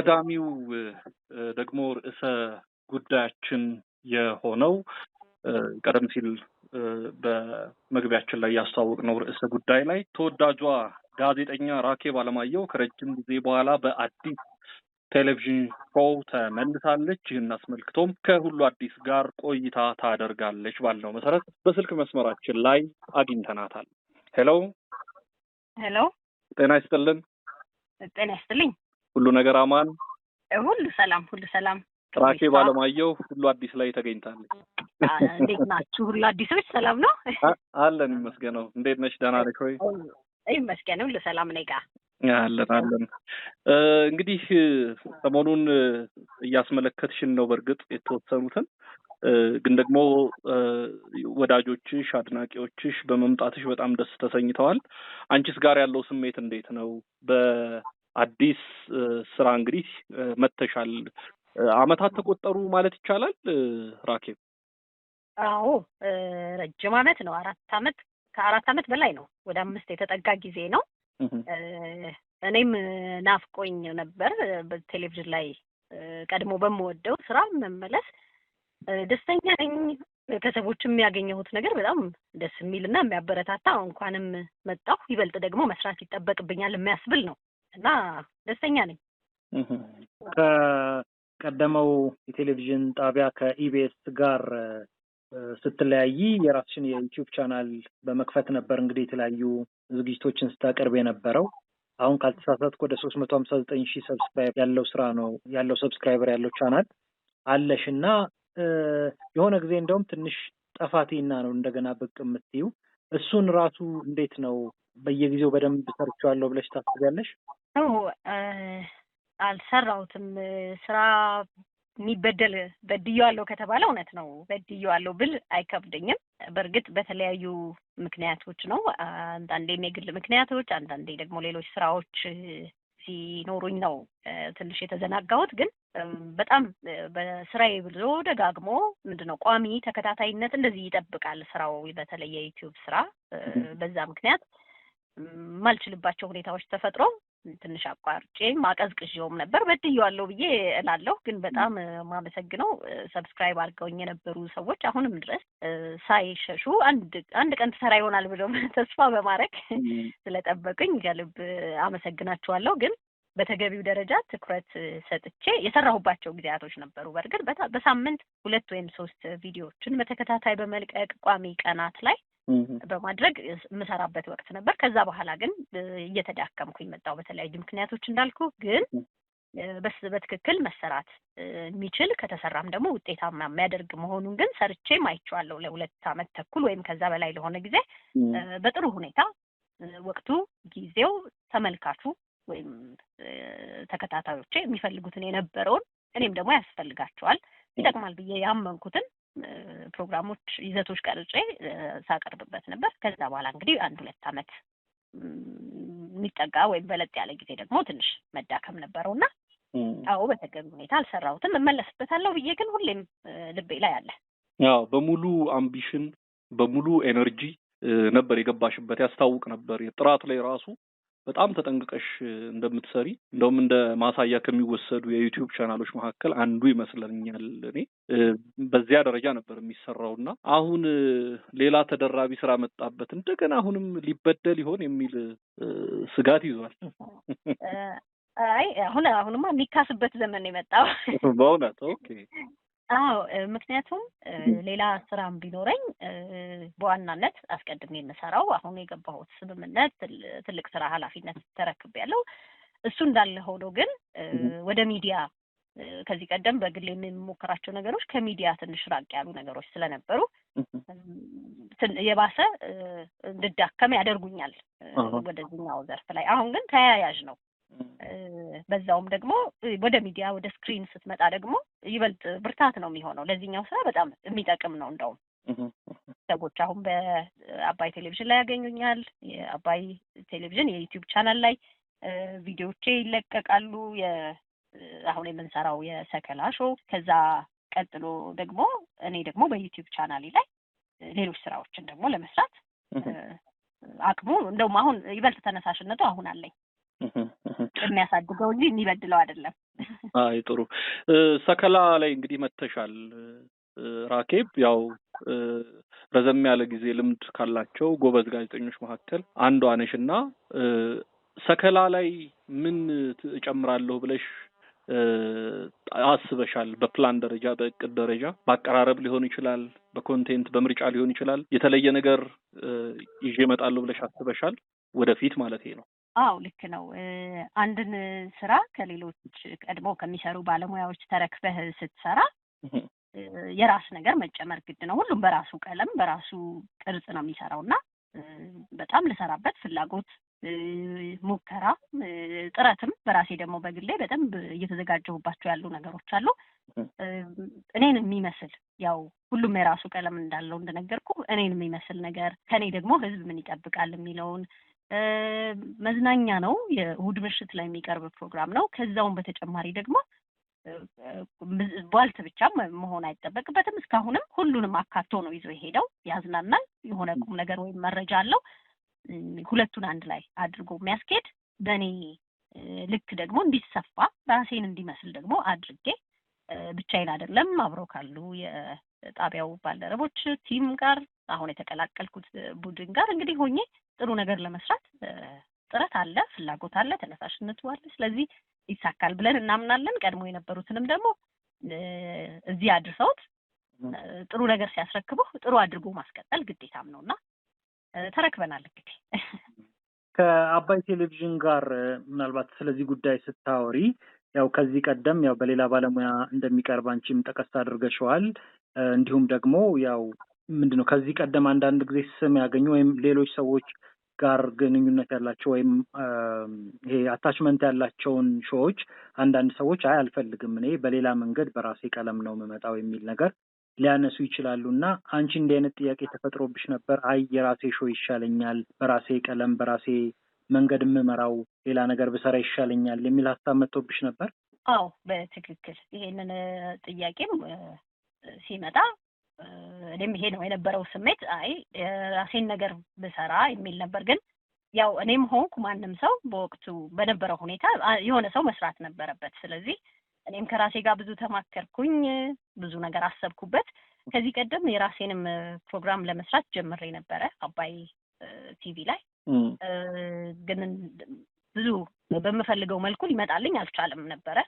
ቀዳሚው ደግሞ ርዕሰ ጉዳያችን የሆነው ቀደም ሲል በመግቢያችን ላይ ያስተዋወቅነው ርዕሰ ጉዳይ ላይ ተወዳጇ ጋዜጠኛ ራኬብ አለማየሁ ከረጅም ጊዜ በኋላ በአዲስ ቴሌቪዥን ሾው ተመልሳለች። ይህን አስመልክቶም ከሁሉ አዲስ ጋር ቆይታ ታደርጋለች ባልነው መሰረት በስልክ መስመራችን ላይ አግኝተናታል። ሄሎ ሄሎ፣ ጤና ይስጥልን። ጤና ይስጥልኝ። ሁሉ ነገር አማን? ሁሉ ሰላም፣ ሁሉ ሰላም። ራኬብ አለማየሁ ሁሉ አዲስ ላይ ተገኝታለች። እንዴት ናችሁ? ሁሉ አዲሶች ሰላም ነው? አለን ይመስገነው። እንዴት ነሽ? ደህና ነሽ ወይ? ይመስገነው፣ ሁሉ ሰላም ነኝ። አለን። እንግዲህ ሰሞኑን እያስመለከትሽን ነው በእርግጥ የተወሰኑትን ግን ደግሞ ወዳጆችሽ አድናቂዎችሽ በመምጣትሽ በጣም ደስ ተሰኝተዋል። አንቺስ ጋር ያለው ስሜት እንዴት ነው? በአዲስ ስራ እንግዲህ መተሻል፣ አመታት ተቆጠሩ ማለት ይቻላል ራኬብ? አዎ ረጅም አመት ነው። ከአራት አመት በላይ ነው። ወደ 5 የተጠጋ ጊዜ ነው። እኔም ናፍቆኝ ነበር በቴሌቪዥን ላይ ቀድሞ በምወደው ስራ መመለስ። ደስተኛ ነኝ። ከሰዎችም የሚያገኘሁት ነገር በጣም ደስ የሚልና የሚያበረታታ፣ እንኳንም መጣሁ ይበልጥ ደግሞ መስራት ይጠበቅብኛል የሚያስብል ነው እና ደስተኛ ነኝ። ከቀደመው የቴሌቪዥን ጣቢያ ከኢቢኤስ ጋር ስትለያይ የራስሽን የዩቲዩብ ቻናል በመክፈት ነበር እንግዲህ የተለያዩ ዝግጅቶችን ስታቀርብ የነበረው። አሁን ካልተሳሳትኩ ወደ 359,000 ሰብስክራይብ ያለው ስራ ነው ያለው ሰብስክራይበር ያለው ቻናል አለሽ እና የሆነ ጊዜ እንደውም ትንሽ ጠፋቲና ነው እንደገና ብቅ የምትዩ። እሱን ራሱ እንዴት ነው በየጊዜው በደንብ ሰርቻለሁ ብለሽ ታስቢያለሽ? አልሰራሁትም። ስራ በድዬዋለሁ ከተባለ እውነት ነው። በድዬዋለሁ ብል አይከብደኝም። በእርግጥ በተለያዩ ምክንያቶች ነው። አንዳንዴም የግል ምክንያቶች፣ አንዳንዴ ደግሞ ሌሎች ስራዎች ሲኖሩኝ ነው ትንሽ የተዘናጋሁት። ግን በጣም በስራዬ ብሎ ደጋግሞ ምንድነው ቋሚ ተከታታይነት እንደዚህ ይጠብቃል ስራው፣ በተለይ የዩቲዩብ ስራ። በዛ ምክንያት ማልችልባቸው ሁኔታዎች ተፈጥሮ ትንሽ አቋርጬ ማቀዝቅዤውም ነበር። በድዬዋለሁ ብዬ እላለሁ። ግን በጣም ማመሰግነው ሰብስክራይብ አድርገውኝ የነበሩ ሰዎች አሁንም ድረስ ሳይሸሹ አንድ ቀን ትሰራ ይሆናል ብለው ተስፋ በማድረግ ስለጠበቁኝ ከልብ አመሰግናቸዋለሁ። ግን በተገቢው ደረጃ ትኩረት ሰጥቼ የሰራሁባቸው ጊዜያቶች ነበሩ። በእርግጥ በሳምንት 2 ወይም 3 ቪዲዮዎችን በተከታታይ በመልቀቅ ቋሚ ቀናት ላይ በማድረግ የምሰራበት ወቅት ነበር። ከዛ በኋላ ግን እየተዳከምኩኝ መጣሁ በተለያዩ ምክንያቶች እንዳልኩ። ግን በትክክል መሰራት የሚችል ከተሰራም ደግሞ ውጤታማ የሚያደርግ መሆኑን ግን ሰርቼም አይቼዋለሁ። ለ2 አመት ተኩል ወይም ከዛ በላይ ለሆነ ጊዜ በጥሩ ሁኔታ ወቅቱ፣ ጊዜው፣ ተመልካቹ ወይም ተከታታዮቼ የሚፈልጉትን የነበረውን እኔም ደግሞ ያስፈልጋቸዋል ይጠቅማል ብዬ ያመንኩትን ፕሮግራሞች፣ ይዘቶች ቀርጬ ሳቀርብበት ነበር። ከዛ በኋላ እንግዲህ 1-2 አመት የሚጠጋ ወይም በለጥ ያለ ጊዜ ደግሞ ትንሽ መዳከም ነበረውና አዎ በተገቢ ሁኔታ አልሰራሁትም። እመለስበታለሁ ብዬ ግን ሁሌም ልቤ ላይ አለ። ያው በሙሉ አምቢሽን በሙሉ ኤነርጂ ነበር የገባሽበት። ያስታውቅ ነበር። የጥራት ላይ ራሱ በጣም ተጠንቅቀሽ እንደምትሰሪ እንደውም እንደ ማሳያ ከሚወሰዱ የዩቲዩብ ቻናሎች መካከል አንዱ ይመስለኛል። እኔ በዚያ ደረጃ ነበር የሚሰራውና አሁን ሌላ ተደራቢ ስራ መጣበት እንደገና አሁንም ሊበደል ይሆን የሚል ስጋት ይዟል። አይ አሁንማ የሚካስበት ዘመን ነው የመጣው በእውነት። ኦኬ። አዎ ምክንያቱም ሌላ ስራም ቢኖረኝ በዋናነት አስቀድሜ የምሰራው አሁን የገባሁት ስምምነት ትልቅ ስራ ኃላፊነት ተረክቤያለሁ። እሱ እንዳለ ሆኖ ግን ወደ ሚዲያ ከዚህ ቀደም በግል የሚሞክራቸው ነገሮች ከሚዲያ ትንሽ ራቅ ያሉ ነገሮች ስለነበሩ የባሰ እንድዳከም ያደርጉኛል ወደዚህኛው ዘርፍ ላይ። አሁን ግን ተያያዥ ነው። በዛውም ደግሞ ወደ ሚዲያ ወደ ስክሪን ስትመጣ ደግሞ ይበልጥ ብርታት ነው የሚሆነው። ለዚህኛው ስራ በጣም የሚጠቅም ነው። እንደውም ሰዎች አሁን በአባይ ቴሌቪዥን ላይ ያገኙኛል። የአባይ ቴሌቪዥን የዩቲዩብ ቻናል ላይ ቪዲዮዎቼ ይለቀቃሉ። አሁን የምንሰራው የሰከላ ሾው፣ ከዛ ቀጥሎ ደግሞ እኔ ደግሞ በዩቲዩብ ቻናሌ ላይ ሌሎች ስራዎችን ደግሞ ለመስራት አቅሙ እንደውም አሁን ይበልጥ ተነሳሽነቱ አሁን አለኝ። የሚያሳድገው እንጂ የሚበድለው አይደለም። አይ ጥሩ። ሰከላ ላይ እንግዲህ መተሻል ራኬብ ያው ረዘም ያለ ጊዜ ልምድ ካላቸው ጎበዝ ጋዜጠኞች መካከል አንዷ ነሽና ሰከላ ላይ ምን እጨምራለሁ ብለሽ አስበሻል? በፕላን ደረጃ፣ በእቅድ ደረጃ፣ በአቀራረብ ሊሆን ይችላል፣ በኮንቴንት በምርጫ ሊሆን ይችላል። የተለየ ነገር ይዤ እመጣለሁ ብለሽ አስበሻል? ወደፊት ማለት ነው። አዎ ልክ ነው። አንድን ስራ ከሌሎች ቀድሞ ከሚሰሩ ባለሙያዎች ተረክበህ ስትሰራ የራስ ነገር መጨመር ግድ ነው። ሁሉም በራሱ ቀለም በራሱ ቅርጽ ነው የሚሰራው እና በጣም ልሰራበት ፍላጎት፣ ሙከራ፣ ጥረትም በራሴ ደግሞ በግሌ በደንብ እየተዘጋጀሁባቸው ያሉ ነገሮች አሉ። እኔን የሚመስል ያው ሁሉም የራሱ ቀለም እንዳለው እንደነገርኩ እኔን የሚመስል ነገር ከኔ ደግሞ ህዝብ ምን ይጠብቃል የሚለውን መዝናኛ ነው። የእሑድ ምሽት ላይ የሚቀርብ ፕሮግራም ነው። ከዛውም በተጨማሪ ደግሞ ቧልት ብቻ መሆን አይጠበቅበትም። እስካሁንም ሁሉንም አካቶ ነው ይዞ የሄደው። ያዝናናል፣ የሆነ ቁም ነገር ወይም መረጃ አለው። ሁለቱን አንድ ላይ አድርጎ የሚያስኬድ በእኔ ልክ ደግሞ እንዲሰፋ ራሴን እንዲመስል ደግሞ አድርጌ ብቻዬን አይደለም አብረው ካሉ የጣቢያው ባልደረቦች ቲም ጋር አሁን የተቀላቀልኩት ቡድን ጋር እንግዲህ ሆኜ ጥሩ ነገር ለመስራት ጥረት አለ፣ ፍላጎት አለ፣ ተነሳሽነቱ አለ። ስለዚህ ይሳካል ብለን እናምናለን። ቀድሞ የነበሩትንም ደግሞ እዚህ አድርሰውት ጥሩ ነገር ሲያስረክቡ ጥሩ አድርጎ ማስቀጠል ግዴታም ነውና ተረክበናል። እንግዲህ ከአባይ ቴሌቪዥን ጋር ምናልባት ስለዚህ ጉዳይ ስታወሪ ያው ከዚህ ቀደም ያው በሌላ ባለሙያ እንደሚቀርብ አንቺም ጠቀስ አድርገሽዋል። እንዲሁም ደግሞ ያው ምንድነው ከዚህ ቀደም አንዳንድ ጊዜ ስም ያገኙ ወይም ሌሎች ሰዎች ጋር ግንኙነት ያላቸው ወይም ይሄ አታችመንት ያላቸውን ሾዎች አንዳንድ ሰዎች አይ አልፈልግም፣ እኔ በሌላ መንገድ በራሴ ቀለም ነው የምመጣው የሚል ነገር ሊያነሱ ይችላሉ እና አንቺ እንዲህ አይነት ጥያቄ ተፈጥሮብሽ ነበር? አይ የራሴ ሾው ይሻለኛል፣ በራሴ ቀለም በራሴ መንገድ የምመራው ሌላ ነገር ብሰራ ይሻለኛል የሚል ሀሳብ መጥቶብሽ ነበር? አዎ በትክክል ይሄንን ጥያቄም ሲመጣ እኔም ይሄ ነው የነበረው ስሜት። አይ ራሴን ነገር ብሰራ የሚል ነበር። ግን ያው እኔም ሆንኩ ማንም ሰው በወቅቱ በነበረው ሁኔታ የሆነ ሰው መስራት ነበረበት። ስለዚህ እኔም ከራሴ ጋር ብዙ ተማከርኩኝ፣ ብዙ ነገር አሰብኩበት። ከዚህ ቀደም የራሴንም ፕሮግራም ለመስራት ጀምሬ ነበረ አባይ ቲቪ ላይ። ግን ብዙ በምፈልገው መልኩ ሊመጣልኝ አልቻለም ነበረ።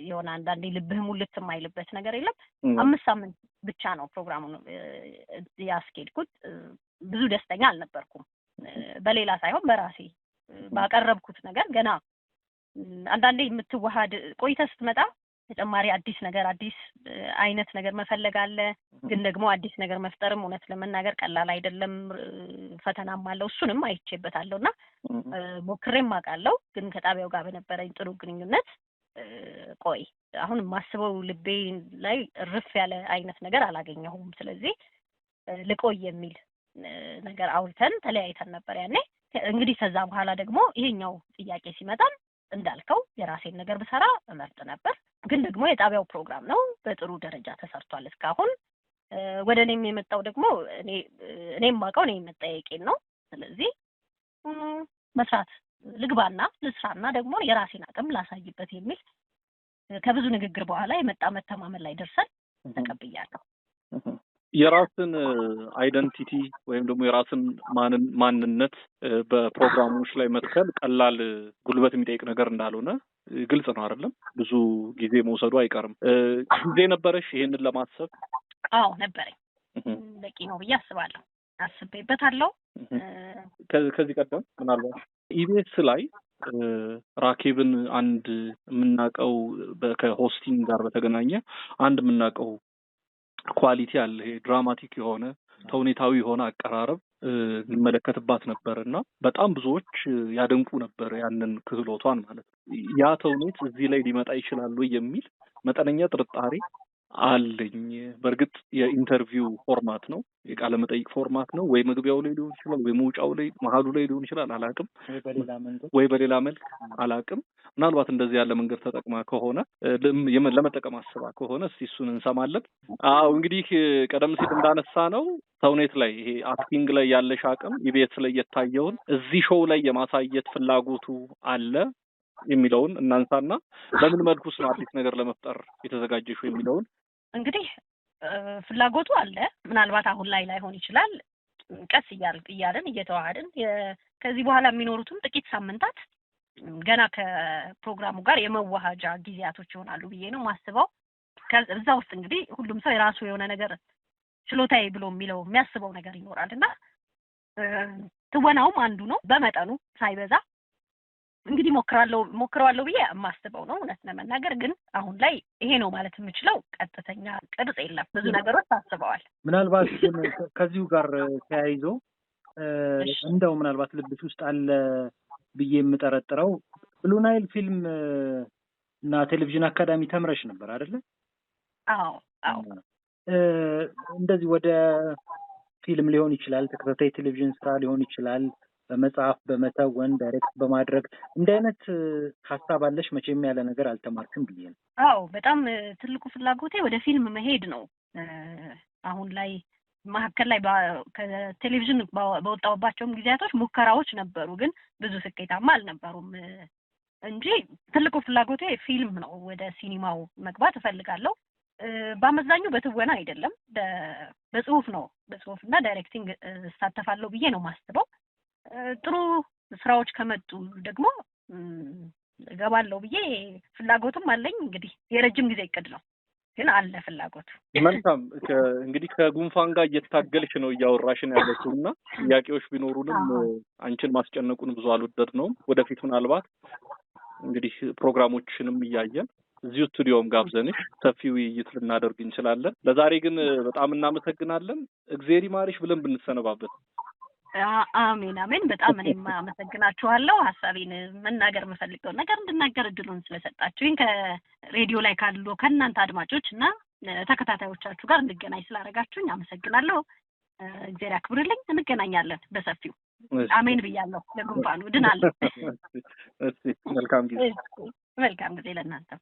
የሆነ አንዳንዴ ልብህ ሙልት የማይልበት ነገር የለም። 5 ሳምንት ብቻ ነው ፕሮግራሙን ያስኬድኩት። ብዙ ደስተኛ አልነበርኩም። በሌላ ሳይሆን በራሴ ባቀረብኩት ነገር ገና አንዳንዴ የምትዋሃድ ቆይተህ ስትመጣ ተጨማሪ አዲስ ነገር አዲስ አይነት ነገር መፈለግ አለ። ግን ደግሞ አዲስ ነገር መፍጠርም እውነት ለመናገር ቀላል አይደለም፣ ፈተናም አለው። እሱንም አይቼበታለሁና ሞክሬም አውቃለሁ። ግን ከጣቢያው ጋር በነበረኝ ጥሩ ግንኙነት ቆይ አሁን የማስበው ልቤ ላይ ርፍ ያለ አይነት ነገር አላገኘሁም። ስለዚህ ልቆይ የሚል ነገር አውርተን ተለያይተን ነበር ያኔ። እንግዲህ ከዛ በኋላ ደግሞ ይሄኛው ጥያቄ ሲመጣም እንዳልከው የራሴን ነገር ብሰራ እመርጥ ነበር። ግን ደግሞ የጣቢያው ፕሮግራም ነው፣ በጥሩ ደረጃ ተሰርቷል እስካሁን። ወደ እኔም የመጣው ደግሞ እኔም ማውቀው እኔ መጠየቄን ነው። ስለዚህ መስራት ልግባና ልስራና ደግሞ የራሴን አቅም ላሳይበት የሚል ከብዙ ንግግር በኋላ የመጣ መተማመን ላይ ደርሰን ተቀብያለሁ። የራስን አይደንቲቲ ወይም ደግሞ የራስን ማንነት በፕሮግራሞች ላይ መትከል ቀላል ጉልበት የሚጠይቅ ነገር እንዳልሆነ ግልጽ ነው አይደለም? ብዙ ጊዜ መውሰዱ አይቀርም። ጊዜ ነበረሽ ይሄንን ለማሰብ? አዎ ነበረኝ። በቂ ነው ብዬ አስባለሁ። አስቤበታለሁ። ከዚህ ቀደም ምናልባት ኢቢኤስ ላይ ራኬብን አንድ የምናውቀው ከሆስቲንግ ጋር በተገናኘ አንድ የምናውቀው ኳሊቲ አለ። ይሄ ድራማቲክ የሆነ ተውኔታዊ የሆነ አቀራረብ እንመለከትባት ነበር እና በጣም ብዙዎች ያደንቁ ነበር ያንን ክህሎቷን ማለት ነው። ያ ተውኔት እዚህ ላይ ሊመጣ ይችላል ወይ የሚል መጠነኛ ጥርጣሬ አለኝ። በእርግጥ የኢንተርቪው ፎርማት ነው፣ የቃለ መጠይቅ ፎርማት ነው። ወይ መግቢያው ላይ ሊሆን ይችላል፣ ወይ መውጫው ላይ መሀሉ ላይ ሊሆን ይችላል፣ አላቅም። ወይ በሌላ መልክ አላቅም። ምናልባት እንደዚህ ያለ መንገድ ተጠቅማ ከሆነ ለመጠቀም አስባ ከሆነ እስቲ እሱን እንሰማለን። አዎ እንግዲህ ቀደም ሲል እንዳነሳ ነው ተውኔት ላይ ይሄ አክቲንግ ላይ ያለሽ አቅም ኢቢኤስ ላይ የታየውን እዚህ ሾው ላይ የማሳየት ፍላጎቱ አለ። የሚለውን እናንሳና በምን መልኩስ ነው አዲስ ነገር ለመፍጠር የተዘጋጀሽው የሚለውን። እንግዲህ ፍላጎቱ አለ። ምናልባት አሁን ላይ ላይሆን ይችላል። ቀስ እያልን እየተዋሃድን ከዚህ በኋላ የሚኖሩትም ጥቂት ሳምንታት ገና ከፕሮግራሙ ጋር የመዋሃጃ ጊዜያቶች ይሆናሉ ብዬ ነው ማስበው። ከዛ ውስጥ እንግዲህ ሁሉም ሰው የራሱ የሆነ ነገር ችሎታዬ ብሎ የሚያስበው ነገር ይኖራልና ትወናውም አንዱ ነው። በመጠኑ ሳይበዛ እንግዲህ ሞክረዋለሁ ብዬ የማስበው ነው። እውነት ለመናገር ግን አሁን ላይ ይሄ ነው ማለት የምችለው ቀጥተኛ ቅርጽ የለም። ብዙ ነገሮች ታስበዋል። ምናልባት ግን ከዚሁ ጋር ተያይዞ እንደው ምናልባት ልብሽ ውስጥ አለ ብዬ የምጠረጥረው ብሉ ናይል ፊልም እና ቴሌቪዥን አካዳሚ ተምረሽ ነበር አይደለ? አዎ። እንደዚህ ወደ ፊልም ሊሆን ይችላል፣ ተከታታይ ቴሌቪዥን ስራ ሊሆን ይችላል፣ በመጽሐፍ በመተወን ዳይሬክት በማድረግ እንደ አይነት ሀሳብ አለሽ? መቼም ያለ ነገር አልተማርክም ብዬ ነው። አዎ፣ በጣም ትልቁ ፍላጎቴ ወደ ፊልም መሄድ ነው። አሁን ላይ መሀከል ላይ ከቴሌቪዥን በወጣሁባቸውም ጊዜያቶች ሙከራዎች ነበሩ፣ ግን ብዙ ስኬታማ አልነበሩም እንጂ ትልቁ ፍላጎቴ ፊልም ነው። ወደ ሲኒማው መግባት እፈልጋለሁ። በአመዛኙ በትወና አይደለም፣ በጽሁፍ ነው። በጽሁፍና ዳይሬክቲንግ እሳተፋለሁ ብዬ ነው ማስበው። ጥሩ ስራዎች ከመጡ ደግሞ እገባለሁ ብዬ ፍላጎቱም አለኝ። እንግዲህ የረጅም ጊዜ እቅድ ነው፣ ግን አለ ፍላጎቱ። መልካም። እንግዲህ ከጉንፋን ጋር እየታገልሽ ነው እያወራሽን ያለችው እና ጥያቄዎች ቢኖሩንም አንቺን ማስጨነቁን ብዙ አልወደድነውም። ወደፊት ምናልባት እንግዲህ ፕሮግራሞችንም እያየን እዚሁ ስቱዲዮም ጋብዘንሽ ሰፊ ውይይት ልናደርግ እንችላለን። ለዛሬ ግን በጣም እናመሰግናለን። እግዚአብሔር ይማርሽ ብለን ብንሰነባበት። አሜን። በጣም እኔም አመሰግናችኋለሁ። ሀሳቤን መናገር የምፈልገውን ነገር እንድናገር እድሉን ስለሰጣችሁኝ ከሬዲዮ ላይ ካሉ ከእናንተ አድማጮች እና ተከታታዮቻችሁ ጋር እንድገናኝ ስላደረጋችሁኝ አመሰግናለሁ። እግዚአብሔር ያክብርልኝ። እንገናኛለን በሰፊው። አሜን ብያለሁ። ለጉንፋኑ ድናለሁ። መልካም ጊዜ። መልካም ጊዜ ለእናንተ።